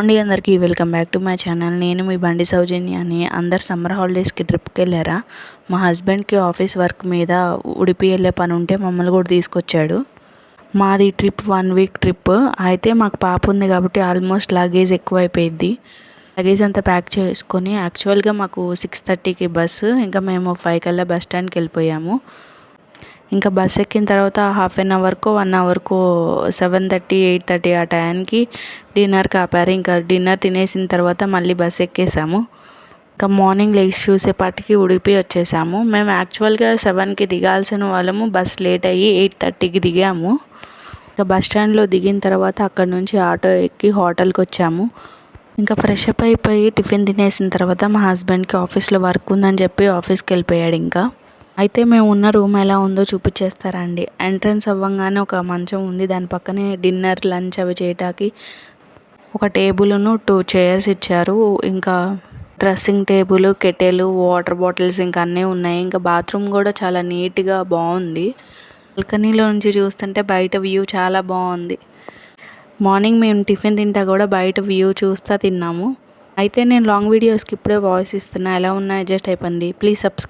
అందరికీ welcome back to my channel. నేను మీ బండి సౌజన్యాని. అందరు సమ్మర్ హాలిడేస్కి ట్రిప్కి వెళ్ళారా? మా హస్బెండ్కి ఆఫీస్ వర్క్ మీద ఉడిపి వెళ్ళే పని ఉంటే మమ్మల్ని కూడా తీసుకొచ్చాడు. మాది ట్రిప్ 1 వీక్ ట్రిప్. అయితే మాకు పాప ఉంది కాబట్టి ఆల్మోస్ట్ లగేజ్ ఎక్కువైపోయింది. లగేజ్ అంతా ప్యాక్ చేసుకొని యాక్చువల్గా మాకు 6:30కి బస్సు, ఇంకా మేము 5 కల్లా బస్ స్టాండ్కి వెళ్ళిపోయాము. ఇంకా బస్ ఎక్కిన తర్వాత హాఫ్ అన్ అవర్కో 1 అవర్కో 7:30 8:30 ఆ టైంకి డిన్నర్కి ఆపారు. ఇంకా డిన్నర్ తినేసిన తర్వాత మళ్ళీ బస్ ఎక్కేసాము. ఇంకా మార్నింగ్ లేచి చూసేపాటికి ఉడిపి వచ్చేసాము. మేము యాక్చువల్గా 7కి దిగాల్సిన వాళ్ళము, బస్ లేట్ అయ్యి 8:30కి దిగాము. ఇంకా బస్ స్టాండ్లో దిగిన తర్వాత అక్కడ నుంచి ఆటో ఎక్కి హోటల్కి వచ్చాము. ఇంకా ఫ్రెష్ అప్ అయిపోయి టిఫిన్ తినేసిన తర్వాత మా హస్బెండ్కి ఆఫీస్లో వర్క్ ఉందని చెప్పి ఆఫీస్కి వెళ్ళిపోయాడు. అయితే మేము ఉన్న రూమ్ ఎలా ఉందో చూపించేస్తారండి. ఎంట్రన్స్ అవ్వగానే ఒక మంచం ఉంది, దాని పక్కనే డిన్నర్ లంచ్ అవి చేయటానికి ఒక టేబుల్ను 2 చైర్స్ ఇచ్చారు. ఇంకా dressing table, kettle, water bottles ఇంకా అన్నీ ఉన్నాయి. ఇంకా బాత్రూమ్ కూడా చాలా నీట్గా బాగుంది. బాల్కనీలో నుంచి చూస్తుంటే బయట వ్యూ చాలా బాగుంది. మార్నింగ్ మేము టిఫిన్ తింటా కూడా బయట వ్యూ చూస్తూ తిన్నాము. అయితే నేను లాంగ్ వీడియోస్కి ఇప్పుడే వాయిస్ ఇస్తున్నా, ఎలా ఉన్నాయి అడ్జస్ట్ అయిపోండి. Please subscribe.